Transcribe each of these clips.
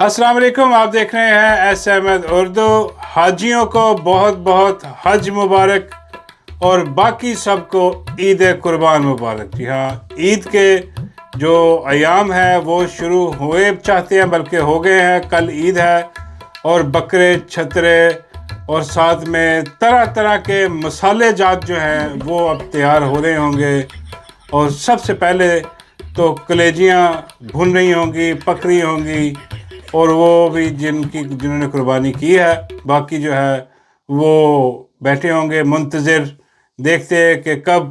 अस्सलाम वालेकुम, आप देख रहे हैं एस अहमद उर्दू। हाजियों को बहुत बहुत हज मुबारक और बाकी सबको ईद कुर्बान मुबारक। जी हाँ, ईद के जो अयाम हैं वो शुरू हुए चाहते हैं, बल्कि हो गए हैं। कल ईद है और बकरे, छतरे और साथ में तरह तरह के मसाले जात जो हैं वो अब तैयार हो रहे होंगे। और सबसे पहले तो कलेजियाँ भुन रही होंगी, पक रही होंगी, और वो भी जिन्होंने कुर्बानी की है। बाकी जो है वो बैठे होंगे मुंतज़िर, देखते हैं कि कब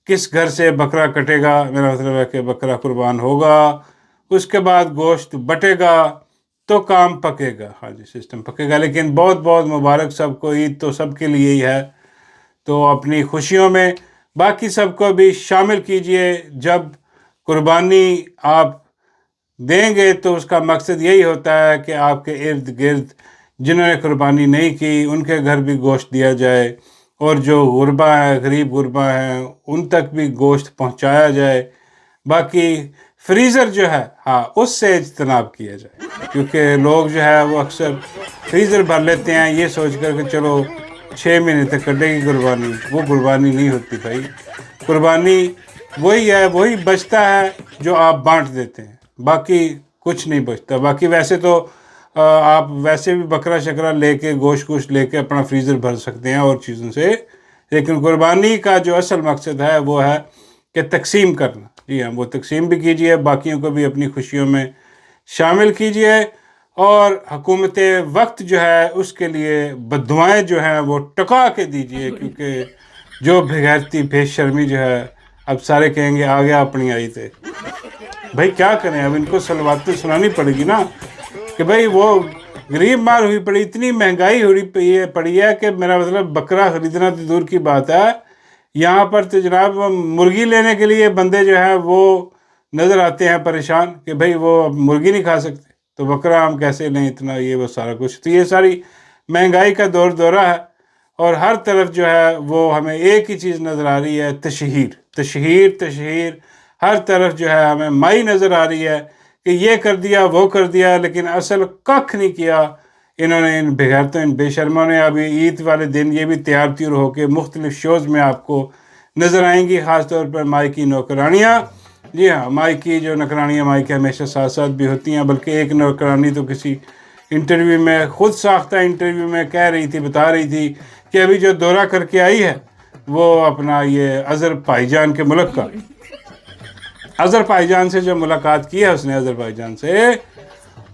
किस घर से बकरा कटेगा। मेरा मतलब है कि बकरा कुर्बान होगा, उसके बाद गोश्त बटेगा तो काम पकेगा। हाँ जी, सिस्टम पकेगा। लेकिन बहुत बहुत मुबारक सबको, ईद तो सबके लिए ही है। तो अपनी खुशियों में बाकी सबको भी शामिल कीजिए। जब कुर्बानी आप देंगे तो उसका मकसद यही होता है कि आपके इर्द गिर्द जिन्होंने कुर्बानी नहीं की उनके घर भी गोश्त दिया जाए, और जो गुरबा है, गरीब गुरबा हैं, उन तक भी गोश्त पहुंचाया जाए। बाकी फ्रीज़र जो है, हाँ, उससे इज्तनाब किया जाए, क्योंकि लोग जो है वो अक्सर फ्रीज़र भर लेते हैं ये सोच कर कि चलो 6 महीने तक कटेगी कुर्बानी। वो कुर्बानी नहीं होती भाई। कुर्बानी वही है, वही बचता है जो आप बांट देते हैं, बाकी कुछ नहीं बचता। बाकी वैसे तो आप वैसे भी बकरा शकरा लेके, गोश्त लेके अपना फ्रीज़र भर सकते हैं और चीज़ों से। लेकिन कुर्बानी का जो असल मकसद है वो है कि तकसीम करना। जी हाँ, वो तकसीम भी कीजिए, बाकियों को भी अपनी खुशियों में शामिल कीजिए। और हुकूमत वक्त जो है उसके लिए बद्दुआएं जो हैं वो टका के दीजिए, क्योंकि जो बेगैरती बेशर्मी जो है, अब सारे कहेंगे आ गया अपनी आई थे। भाई क्या करें, अब इनको सलवातें सुनानी पड़ेगी ना कि भाई वो गरीब मार हुई पड़ी, इतनी महंगाई हुई पड़ी है कि मेरा मतलब बकरा खरीदना तो दूर की बात है, यहाँ पर तो जनाब मुर्गी लेने के लिए बंदे जो हैं वो नज़र आते हैं परेशान कि भाई वो अब मुर्गी नहीं खा सकते तो बकरा हम कैसे लें इतना, ये वो सारा कुछ। तो ये सारी महंगाई का दौरा है, और हर तरफ जो है वो हमें एक ही चीज़ नज़र आ रही है, तशहीर तशहीर तशहीर। हर तरफ जो है हमें माई नज़र आ रही है कि ये कर दिया, वो कर दिया, लेकिन असल कख नहीं किया इन्होंने, इन बेगैरतों, इन बेशर्मों ने। अभी ईद वाले दिन ये भी तैयार त्यूर होकर मुख्तलिफ शोज़ में आपको नज़र आएंगी, ख़ास तौर पर माई की नौकरानियाँ। जी हाँ, माई की जो नौकरानियाँ माई के हमेशा साथ साथ भी होती हैं, बल्कि एक नौकरानी तो किसी इंटरव्यू में, खुद साख्ता इंटरव्यू में कह रही थी, बता रही थी कि अभी जो दौरा करके आई है वो अपना ये अज़रबैजान के मुल्क का, अज़रबैजान से जो मुलाकात की है उसने, अज़रबैजान से,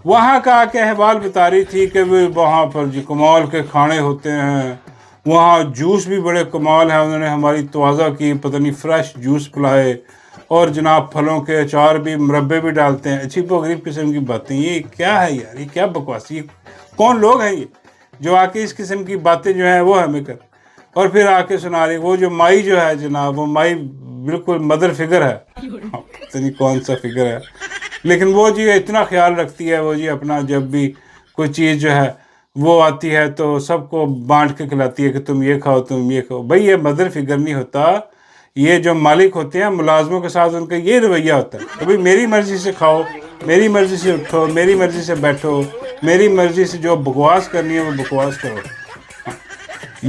वहाँ का के अहवाल बता रही थी कि वहाँ पर जो कमाल के खाने होते हैं, वहाँ जूस भी बड़े कमाल हैं। उन्होंने हमारी तवाज़ा की, पता नहीं फ्रेश जूस पिलाए, और जनाब फलों के अचार भी, मुरब्बे भी डालते हैं। अच्छी गरीब किस्म की बातें, ये क्या है यार, ये क्या बकवासी, ये कौन लोग हैं ये जो आके इस किस्म की बातें जो हैं वो हमें कर, और फिर आके सुना रही। वो जो माई जो है जनाब, वो माई बिल्कुल मदर फिगर है, पता नहीं कौन सा फिगर है, लेकिन वो जी इतना ख्याल रखती है। वो जी अपना जब भी कोई चीज़ जो है वो आती है तो सबको बांट के खिलाती है कि तुम ये खाओ, तुम ये खाओ। भाई ये मदर फिगर नहीं होता, ये जो मालिक होते हैं मुलाजमों के साथ उनका ये रवैया होता है कि भाई मेरी मर्ज़ी से खाओ, मेरी मर्ज़ी से उठो, मेरी मर्ज़ी से बैठो, मेरी मर्ज़ी से जो बकवास करनी है वो बकवास करो।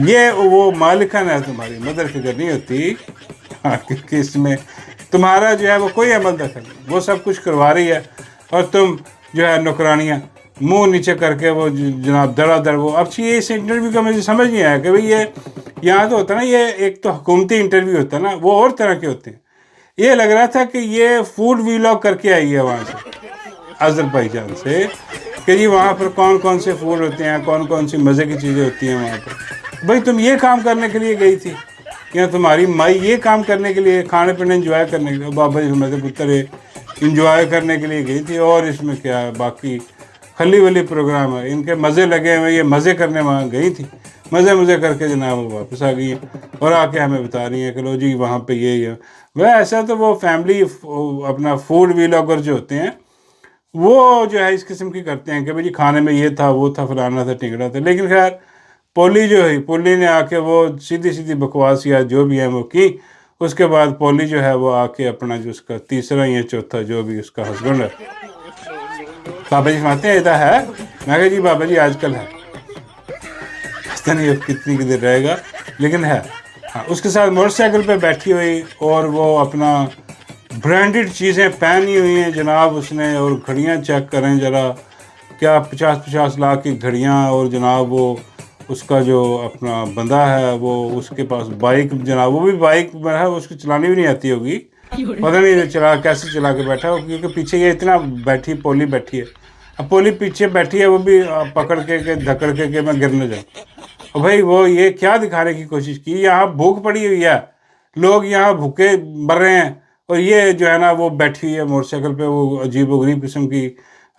ये वो मालिकन है तुम्हारी, मदर फिगर नहीं होती। हाँ, क्योंकि इसमें तुम्हारा जो है वो कोई अमल दखल नहीं, वो सब कुछ करवा रही है, और तुम जो है नौकरानियाँ मुंह नीचे करके वो जनाब धड़ाधड़। वो अब ये इस इंटरव्यू का मुझे समझ नहीं आया कि भाई ये यहाँ तो होता है ना, ये एक तो हुकूमती इंटरव्यू होता है ना, वो और तरह के होते हैं। ये लग रहा था कि ये फूड वीलॉग करके आई है वहाँ से, अज़रबैजान से, कि जी वहाँ पर कौन कौन से फूड होते हैं, कौन कौन सी मज़े की चीज़ें होती हैं वहाँ पर। भाई तुम ये काम करने के लिए गई थी, या तुम्हारी माई ये काम करने के लिए, खाने पीने इंजॉय करने के लिए, बाबा जी मेरे पुत्र इंजॉय करने के लिए गई थी, और इसमें क्या है, बाकी खली वली प्रोग्राम है, इनके मज़े लगे हुए, ये मज़े करने वहाँ गई थी, मज़े करके जनाब वो वापस आ गई और आके हमें बता रही हैं कि लो जी वहाँ पे ये है। वह ऐसा तो वो फैमिली अपना फूड वीलॉगर जो होते हैं वो जो है इस किस्म की करते हैं कि भाई जी खाने में ये था, वो था, फलाना था, टिंगड़ा था। लेकिन खैर पोली जो है, पोली ने आके वो सीधी सीधी बकवास या जो भी है वो की। उसके बाद पोली जो है वो आके अपना जो उसका तीसरा या चौथा जो भी उसका हस्बैंड है بابا جی فرماتے ہیں ادھر ہے؟ میں کہا جی بابا جی آج کل ہے، پتہ نہیں اب کتنی دیر رہے گا لیکن ہے. ہاں اس کے ساتھ موٹر سائیکل پہ بیٹھی ہوئی اور وہ اپنا برانڈڈ چیزیں پہنی ہوئی ہیں جناب اس نے، اور گھڑیاں چیک کریں ذرا، کیا 50-50 لاکھ کی گھڑیاں، اور جناب وہ اس کا جو اپنا بندہ ہے وہ اس کے پاس بائک جناب، وہ بھی بائک ہے اس کو چلانی بھی نہیں آتی ہوگی، پتہ نہیں چلا کیسے چلا کے بیٹھا ہو، کیونکہ پیچھے یہ اتنا بیٹھی پولی بیٹھی ہے. اب پولی پیچھے بیٹھی ہے، وہ بھی پکڑ کے کہ دھکڑ کے کہ میں گر نہ جاؤں. اور بھائی وہ یہ کیا دکھانے کی کوشش کی، یہاں بھوک پڑی ہوئی ہے، لوگ یہاں بھوکے مر رہے ہیں، اور یہ جو ہے نا وہ بیٹھی ہوئی ہے موٹر سائیکل پہ، وہ عجیب و غریب قسم کی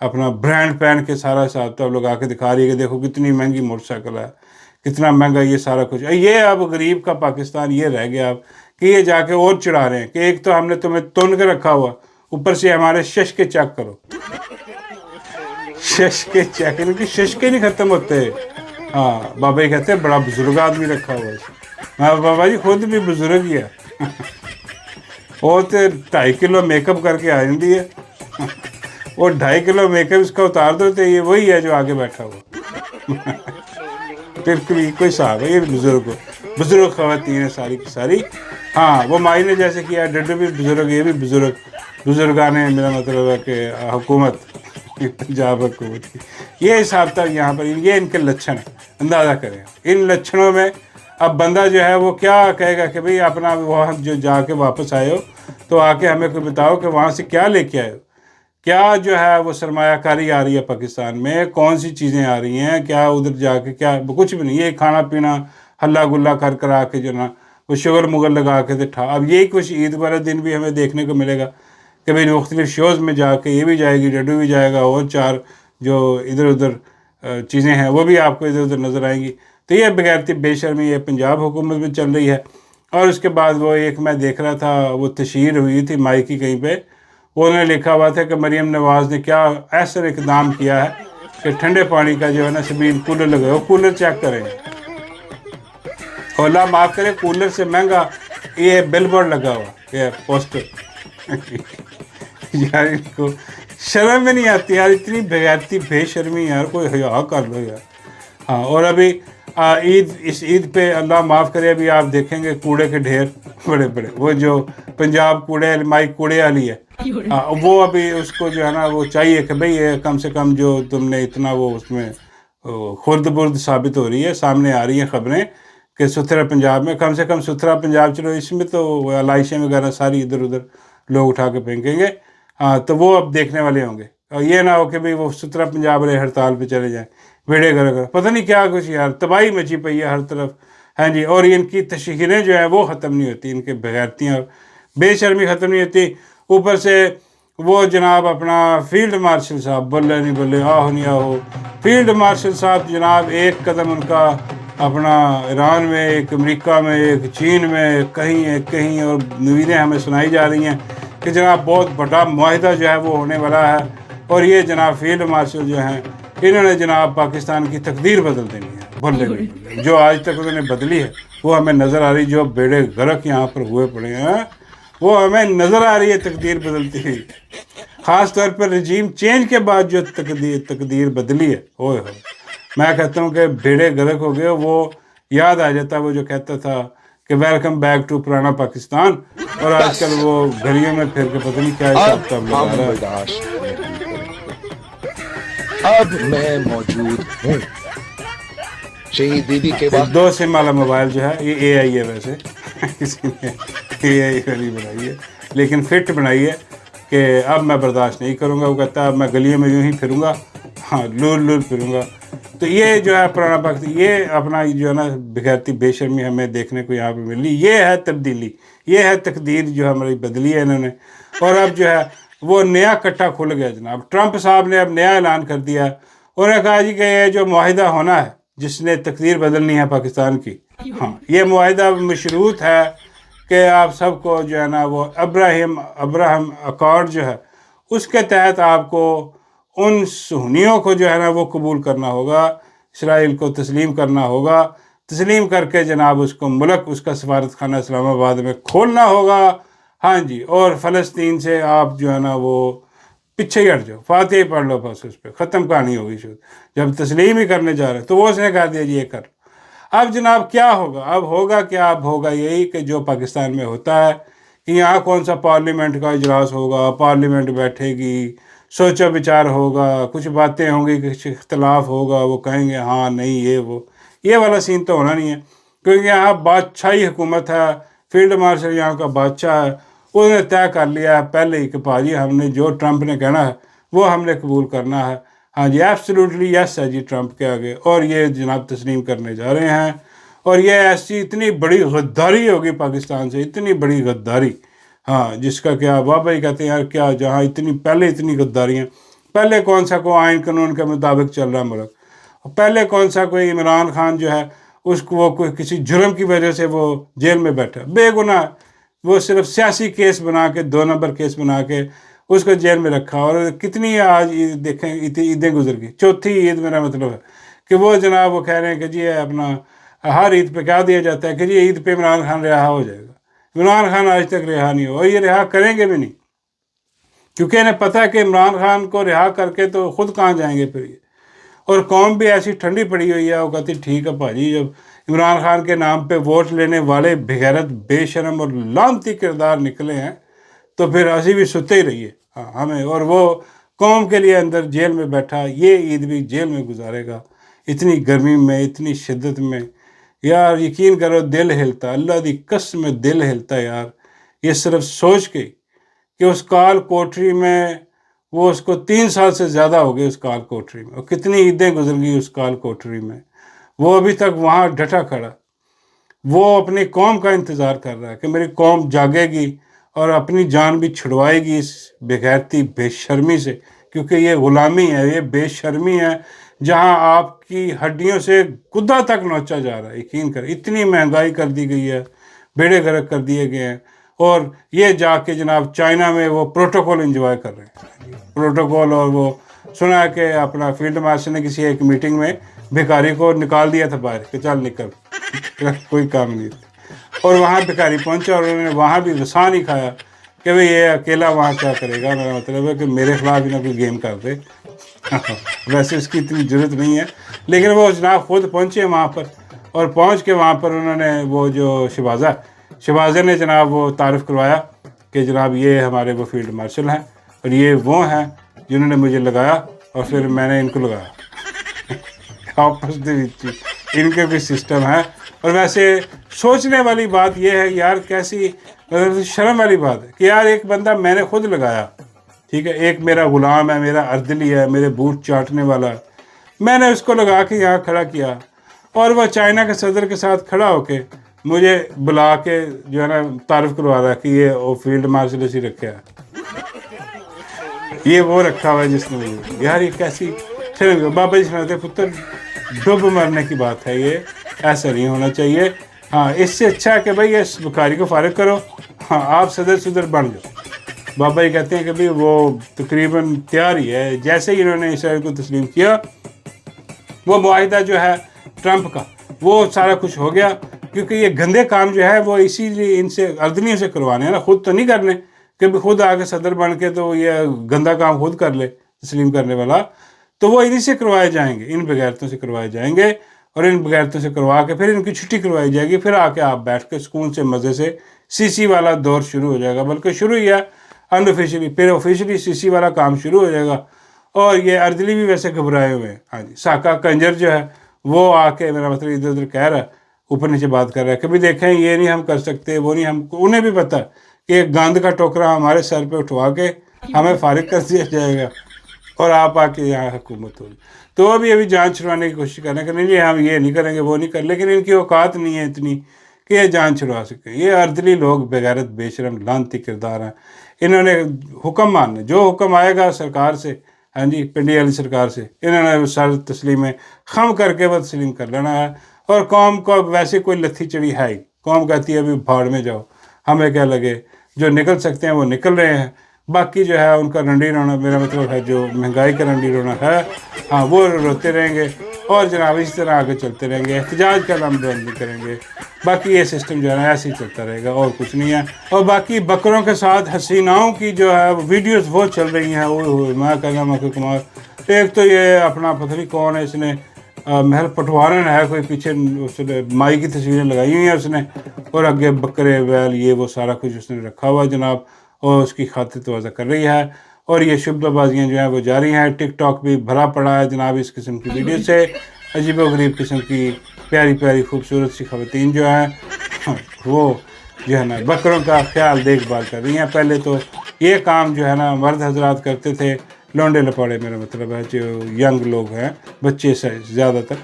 اپنا برانڈ پہن کے سارا حساب تو لوگ آ کے دکھا رہی ہے کہ دیکھو کتنی مہنگی موٹر سائیکل ہے، کتنا مہنگا یہ سارا کچھ. یہ اب غریب کا پاکستان یہ رہ گیا اب کہ یہ جا کے اور چڑھا رہے ہیں کہ ایک تو ہم نے تمہیں تن کے رکھا ہوا، اوپر سے ہمارے شش کے چیک کرو، شش کے چیک، ان کی شش کے نہیں ختم ہوتے. ہاں بابا جی کہتے ہیں بڑا بزرگ آدمی رکھا ہوا ہے. میں بابا جی خود بھی بزرگ ہی ہے، وہ تو 2.5 کلو میک اپ کر کے آ جاتی ہے، وہ 2.5 کلو میک اپ اس کا اتار دو تو یہ وہی ہے جو آگے بیٹھا ہوا. پھر کوئی صاحب ہے، یہ بزرگ خواتین ہیں ساری کی ساری. ہاں وہ مائی نے جیسے کیا، ڈڈو بھی بزرگ، یہ بھی بزرگان میرا مطلب ہے کہ حکومت، پنجاب حکومت کی یہ حساب تھا یہاں پر. یہ ان کے لچھن اندازہ کریں، ان لچھنوں میں اب بندہ جو ہے وہ کیا کہے گا کہ بھئی اپنا وہاں جو جا کے واپس آئے ہو تو آ کے ہمیں کوئی بتاؤ کہ وہاں سے کیا لے کے آئے ہو، کیا جو ہے وہ سرمایہ کاری آ رہی ہے پاکستان میں، کون سی چیزیں آ رہی ہیں، کیا ادھر جا کے کیا کچھ بھی نہیں، یہ کھانا پینا ہلا گلا کر آ کے جو نا وہ شوگر مغل لگا کے تھا. اب یہی کچھ عید والے دن بھی ہمیں دیکھنے کو ملے گا کہ بھئی مختلف شوز میں جا کے یہ بھی جائے گی، ڈڈو بھی جائے گا، اور 4 جو ادھر ادھر چیزیں ہیں وہ بھی آپ کو ادھر ادھر نظر آئیں گی. تو یہ بغیرتی بے شرمی یہ پنجاب حکومت میں چل رہی ہے. اور اس کے بعد وہ ایک میں دیکھ رہا تھا، وہ تشہیر ہوئی تھی مائی کی کہیں پہ، وہ انہوں نے لکھا ہوا تھا کہ مریم نواز نے کیا ایسا اقدام کیا ہے کہ ٹھنڈے پانی کا جو ہے نا سبیل کولر لگے ہو، کولر چیک کریں، اللہ معاف کرے کولر سے مہنگا یہ بل بورڈ لگا ہوا، یہ پوسٹر. یار ان کو شرم میں نہیں آتی یار، اتنی بغیرتی بے شرمی یار، کوئی حیا کر لو یار. ہاں اور ابھی اس عید پہ اللہ معاف کرے ابھی آپ دیکھیں گے کوڑے کے ڈھیر بڑے بڑے، وہ جو پنجاب کوڑے مائی کوڑے والی ہے، وہ ابھی اس کو جو ہے نا وہ چاہیے کہ بھئی یہ کم سے کم جو تم نے اتنا وہ اس میں خرد برد ثابت ہو رہی ہے، سامنے آ رہی ہیں خبریں کہ ستھرا پنجاب میں، کم سے کم ستھرا پنجاب، چلو اس میں تو علائشیں وغیرہ ساری ادھر ادھر لوگ اٹھا کے پھینکیں گے، ہاں تو وہ اب دیکھنے والے ہوں گے. اور یہ نہ ہو کہ بھئی وہ ستھرا پنجاب والے ہڑتال پہ چلے جائیں، بیڑے گھر پتہ نہیں کیا کچھ یار، تباہی مچی پئی ہے ہر طرف. ہاں جی، اور ان کی تشہیریں جو ہیں وہ ختم نہیں ہوتی، ان کے بغیرتیاں بے شرمی ختم نہیں ہوتی. اوپر سے وہ جناب اپنا فیلڈ مارشل صاحب بولے نہیں بولے، آہو نہیں آہو، فیلڈ مارشل صاحب جناب ایک قدم ان کا اپنا ایران میں، ایک امریکہ میں، ایک چین میں، کہیں اور نویدیں ہمیں سنائی جا رہی ہیں کہ جناب بہت بڑا معاہدہ جو ہے وہ ہونے والا ہے. اور یہ جناب فیلڈ مارشل جو ہیں انہوں نے جناب پاکستان کی تقدیر بدل دینی ہے، بولے جو آج تک انہوں نے بدلی ہے وہ ہمیں نظر آ رہی، جو بیڑے غرق یہاں پر ہوئے پڑے ہیں وہ ہمیں نظر آ رہی ہے تقدیر بدلتی ہوئی، خاص طور پر رجیم چینج کے بعد جو تقدیر بدلی ہے. اوہ ہوئے، میں کہتا ہوں کہ بیڑے غرق ہو گئے. وہ یاد آ جاتا وہ جو کہتا تھا کہ ویلکم بیک ٹو پرانا پاکستان، اور آج کل وہ گلیوں میں پھر کے پتہ نہیں کیا حساب کتاب لگا رہا ہے. برداشت نہیں کریں گے، اب میں موجود ہوں. شہید بیوی کے بعد 2 سم والا موبائل جو ہے یہ اے آئی ہے، ویسے کسی نے اے آئی والی بنائی ہے لیکن فٹ بنائی ہے کہ اب میں برداشت نہیں کروں گا. وہ کہتا ہے اب میں گلیوں میں یوں ہی پھروں گا، ہاں لول پھروں گا. تو یہ جو ہے پرانا پاکستان، یہ اپنا جو ہے نا بغیرتی بے شرمی ہمیں دیکھنے کو یہاں پہ ملی. یہ ہے تبدیلی، یہ ہے تقدیر جو ہماری بدلی ہے انہوں نے. اور اب جو ہے وہ نیا کٹا کھل گیا جناب. ٹرمپ صاحب نے اب نیا اعلان کر دیا، انہوں نے کہا جی کہ یہ جو معاہدہ ہونا ہے جس نے تقدیر بدلنی ہے پاکستان کی، ہاں یہ معاہدہ مشروط ہے کہ آپ سب کو جو ہے نا وہ ابراہم اکارڈ جو ہے اس کے تحت آپ کو ان صہیونیوں کو جو ہے نا وہ قبول کرنا ہوگا، اسرائیل کو تسلیم کرنا ہوگا، تسلیم کر کے جناب اس کو ملک، اس کا سفارت خانہ اسلام آباد میں کھولنا ہوگا. ہاں جی، اور فلسطین سے آپ جو ہے نا وہ पीछे ही हट जाओ, फातिहा ही पढ़ लो बस, उस पर ख़त्म कहानी होगी शुरू। जब तस्लीम ही करने जा रहे तो वो उसने कहा दिया जी ये कर लो। अब जनाब क्या होगा, अब होगा क्या, अब होगा यही कि जो पाकिस्तान में होता है कि यहाँ कौन सा पार्लियामेंट का इजलास होगा, पार्लियामेंट बैठेगी, सोचा विचार होगा, कुछ बातें होंगी, कुछ इख्तलाफ होगा, वो कहेंगे हाँ नहीं ये वो, ये वाला सीन तो होना नहीं है, क्योंकि यहाँ बादशाही हुकूमत है, फील्ड मार्शल यहाँ का बादशाह है, उसने तय कर लिया है पहले ही कि भाजी हमने जो ट्रंप ने कहना है वो हमने कबूल करना है। हाँ जी एब्सोल्युटली यस है जी ट्रंप के आगे, और ये जनाब तस्लीम करने जा रहे हैं। और ये ऐसी इतनी बड़ी गद्दारी होगी पाकिस्तान से, इतनी बड़ी गद्दारी, हाँ, जिसका क्या बाबा ही कहते हैं यार क्या, जहाँ इतनी पहले इतनी गद्दारियाँ, पहले कौन सा कोई आइन कानून के मुताबिक चल रहा मुल्क, पहले कौन सा कोई इमरान खान जो है उसको वो कोई किसी जुर्म की वजह से वो जेल में बैठा बेगुनाह, वो सिर्फ सियासी केस बना के 2 नंबर केस बना के उसको जेल में रखा। और कितनी आज देखें ईदें गुजर गई, चौथी ईद मेरा मतलब है कि वो जनाब वो कह रहे हैं कि जी अपना हर ईद पे क्या दिया जाता है कि जी ईद पे इमरान खान रिहा हो जाएगा। इमरान खान आज तक रिहा नहीं हुआ और ये रिहा करेंगे भी नहीं, क्योंकि इन्हें पता है कि इमरान खान को रिहा करके तो खुद कहाँ जाएंगे फिर ये। और कौम भी ऐसी ठंडी पड़ी हुई है, वो कहती ठीक है भाजी, जब इमरान खान के नाम पे वोट लेने वाले बेगैरत बेशरम और लानती किरदार निकले हैं तो फिर असी भी सुते ही रहिए। हाँ हमें, और वो कौम के लिए अंदर जेल में बैठा, ये ईद भी जेल में गुजारेगा, इतनी गर्मी में, इतनी शिद्दत में, यार यकीन करो दिल हिलता, अल्लाह दी कसम में दिल हिलता यार, ये सिर्फ सोच के कि उस काल कोठरी में वो उसको 3 साल से ज़्यादा हो गए उस काल कोठरी में, और कितनी ईदें गुजर गई उस काल कोठरी में, वो अभी तक वहाँ डटा खड़ा, वो अपनी कौम का इंतज़ार कर रहा है कि मेरी कौम जागेगी और अपनी जान भी छुड़वाएगी इस बेगैरती बेशर्मी से, क्योंकि ये ग़ुलामी है, ये बेशर्मी है जहाँ आपकी हड्डियों से गुद्दा तक नोचा जा रहा है। यकीन कर, इतनी महंगाई कर दी गई है, बेड़े गर्क कर दिए गए हैं, और ये जाके जनाब चाइना में वो प्रोटोकॉल एंजॉय कर रहे हैं, प्रोटोकॉल। और वो सुना है कि अपना फील्ड मार्शल ने किसी एक मीटिंग में भिखारी को निकाल दिया था बाहर कि चल निकल, कोई काम नहीं था। और वहाँ भिखारी पहुँचा और उन्होंने वहाँ भी वसा नहीं खाया कि भाई ये अकेला वहाँ क्या करेगा, मेरा मतलब है कि मेरे खिलाफ ही ना कोई गेम कर दे। वैसे उसकी इतनी ज़रूरत नहीं है, लेकिन वो जनाब खुद पहुँचे वहाँ पर, और पहुँच के वहाँ पर उन्होंने वो जो शहबाजा ने जनाब वो तारीफ़ करवाया कि जनाब ये हमारे वो फील्ड मार्शल हैं और ये वो हैं जिन्होंने मुझे लगाया और फिर मैंने इनको लगाया। आपस में इनके भी सिस्टम है। और वैसे सोचने वाली बात यह है यार, कैसी मतलब शर्म वाली बात है कि यार एक बंदा मैंने खुद लगाया, ठीक है, एक मेरा ग़ुलाम है, मेरा अर्दली है, मेरे बूट चाटने वाला, मैंने उसको लगा के यहाँ खड़ा किया, और वह चाइना के सदर के साथ खड़ा होके मुझे बुला के जो है ना तारीफ़ करवा रहा है कि ये वो फील्ड मार्शल ऐसी रखा है, ये वो रखा हुआ है जिसने मुझे। यार ये कैसी शर्म। बाबा जी सुनाते पुत्र डूब मरने की बात है, ये ऐसा नहीं होना चाहिए। हाँ, इससे अच्छा है कि भाई इस बुखारी को फारिग करो, हाँ आप सदर सुदर बन जाओ। बाबा जी कहते हैं कि भाई वो तकरीबन तैयार ही है, जैसे ही इन्होंने इसराइल को तस्लीम किया, वो मुआहिदा जो है ट्रंप का वो सारा कुछ हो गया, क्योंकि ये गंदे काम जो है वो इसीलिए इनसे अर्दनियों से करवाने हैं ना, खुद तो नहीं करने कि भी खुद आके सदर बन के तो ये गंदा काम खुद कर ले तस्लीम करने वाला, तो वो इन्हीं से करवाए जाएंगे, इन बगैरतों से करवाए जाएंगे, और इन बगैरतों से करवा के फिर इनकी छुट्टी करवाई जाएगी, फिर आके आप बैठ के सुकून से मज़े से सीसी वाला दौर शुरू हो जाएगा, बल्कि शुरू ही है अनऑफिशियली, फिर ऑफिशियली सीसी वाला काम शुरू हो जाएगा। और ये अर्दली भी वैसे घबराए हुए हैं। हाँ जी, साका कंजर जो है वो आके मेरा मतलब इधर उधर कह रहा है, ऊपर नीचे बात कर रहा है, कभी देखें ये नहीं हम कर सकते, वो नहीं हम, उन्हें भी पता कि एक गांद का टोकरा हमारे सर पे उठवा के हमें फारिग कर दिया जाएगा और आप आके यहाँ हुकूमत होगी। तो वो भी अभी जान छुड़वाने की कोशिश कर रहे हैं कि नहीं हम ये नहीं करेंगे, वो नहीं कर, लेकिन इनकी औकात नहीं है इतनी कि ये जान छुड़वा सकें। ये अर्दली लोग बेगैरत बेशरम लानती किरदार हैं, इन्होंने हुक्म मानना, जो हुक्म आएगा सरकार से, हाँ जी पिंडी वाली सरकार से, इन्होंने सर तस्लीम खम करके वो तस्लीम कर लेना है। और कौम को वैसे कोई लत्थी चढ़ी है ही, कौम कहती है अभी भाड़ में जाओ, हमें क्या लगे, जो निकल सकते हैं वो निकल रहे हैं, बाकी जो है उनका रंडी रोना, मेरा मतलब है जो महंगाई का रंडी रोना है, हाँ वो रोते रहेंगे और जनाब इस तरह आगे चलते रहेंगे, एहतजाज का नाम बुलंद नहीं करेंगे, باقی یہ سسٹم جو ہے نا ایسے ہی چلتا رہے گا اور کچھ نہیں ہے. اور باقی بکروں کے ساتھ حسیناؤں کی جو ہے ویڈیوز وہ چل رہی ہیں. میں کہنا مکھو کمار ایک تو یہ اپنا پتہ نہیں کون ہے اس نے محل پٹوارن ہے کوئی پیچھے اس نے مائی کی تصویریں لگائی ہوئی ہیں اس نے اور آگے بکرے ویل یہ وہ سارا کچھ اس نے رکھا ہوا جناب اور اس کی خاطر توازہ کر رہی ہے. اور یہ شبہ بازیاں جو ہیں وہ جاری ہیں. ٹک ٹاک بھی بھرا پڑا ہے جناب اس قسم کی ویڈیو سے. عجیب و غریب قسم کی پیاری پیاری خوبصورت سی خواتین جو ہیں وہ جو ہے نا بکروں کا خیال دیکھ بھال کر رہی ہیں. پہلے تو یہ کام جو ہے نا مرد حضرات کرتے تھے لونڈے لپاڑے میرا مطلب ہے جو ینگ لوگ ہیں بچے سے زیادہ تر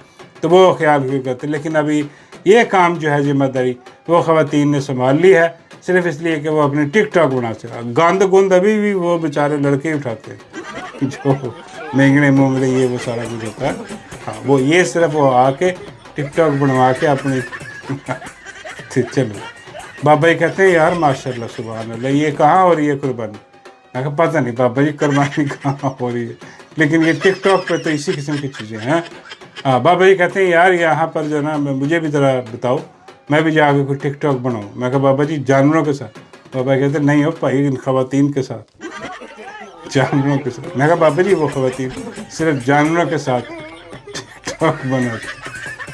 تو وہ خیال کیوں کرتے. لیکن ابھی یہ کام جو ہے ذمہ داری وہ خواتین نے سنبھال لی ہے صرف اس لیے کہ وہ اپنے ٹک ٹاک بنا سکے. گند گند ابھی بھی وہ بیچارے لڑکے ہی اٹھاتے ہیں جو مینگڑے مونگڑے یہ وہ سارا کچھ ہوتا ہے. ہاں وہ یہ صرف وہ آ کے ٹک ٹاک بنوا کے اپنی چلو. بابا جی کہتے ہیں یار ماشاء اللہ سبحان اللہ یہ کہاں ہو رہی ہے قربانی. میں کہا پتہ نہیں بابا جی قربانی کہاں ہو رہی ہے لیکن یہ ٹک ٹاک پہ تو اسی قسم کی چیزیں ہیں. ہاں بابا جی کہتے ہیں یار یہاں پر جو ہے نا مجھے بھی ذرا بتاؤ میں بھی جا کے کوئی ٹک ٹاک بناؤں. میں کہا بابا جی جانوروں کے ساتھ. بابا کہتے ہیں نہیں ہو بھائی ان خواتین کے ساتھ جانوروں کے ساتھ. میں کہا بابا جی وہ خواتین صرف جانوروں کے ساتھ ٹک ٹاک بناتے.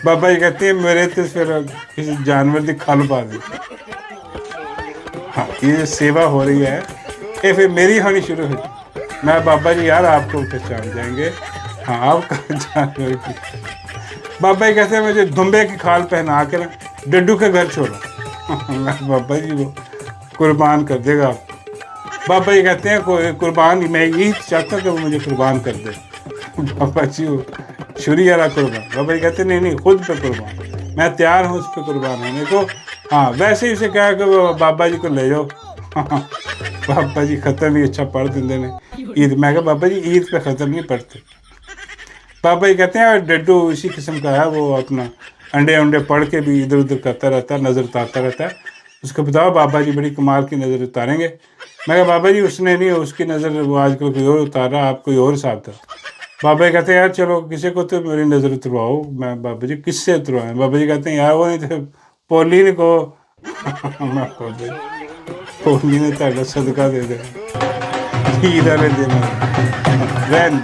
بابا جی کہتے ہیں میرے تو پھر کسی جانور کی کھال پا دی. ہاں یہ سیوا ہو رہی ہے یہ پھر میری ہونی شروع ہوئی. میں بابا جی یار آپ کو پہچان جائیں گے. ہاں آپ کا جانور کی. بابا جی کہتے ہیں مجھے دمبے کی کھال پہنا کے نا ڈڈو کے گھر چھوڑا. میں بابا جی وہ قربان کر دے گا. بابا جی کہتے ہیں کوئی قربان میں یہی چاہتا ہوں کہ وہ مجھے قربان کر دے. بابا جی وہ چھری والا قربان. بابا جی کہتے ہیں نہیں خود پہ قربان میں تیار ہوں اس پہ قربان ہونے کو. ہاں ویسے ہی اسے کہا کہ وہ بابا جی کو لے جاؤ. بابا جی ختم ہی اچھا پڑھ دیں نے عید. میں کہا بابا جی عید پہ ختم نہیں پڑھتے. بابا جی کہتے ہیں ڈڈو اسی قسم کا ہے وہ اپنا انڈے انڈے پڑھ کے بھی ادھر ادھر کرتا رہتا ہے نظر اتارتا رہتا ہے. اس کو بتاؤ بابا جی بڑی کمال کی نظر اتاریں گے. میں کہا بابا جی اس نے نہیں اس کی نظر وہ آج کل کوئی اور اتار رہا آپ کوئی اور حساب تھا. بابا جی کہتے ہیں یار چلو کسی کو تو میری نظر اترواؤ. میں بابا جی کس سے اتروائیں. بابا جی کہتے ہیں یار وہ نہیں تھے پولین کو. میں بابا جی پولی نے تھوڑا صدقہ دے دے عید والے دن رہن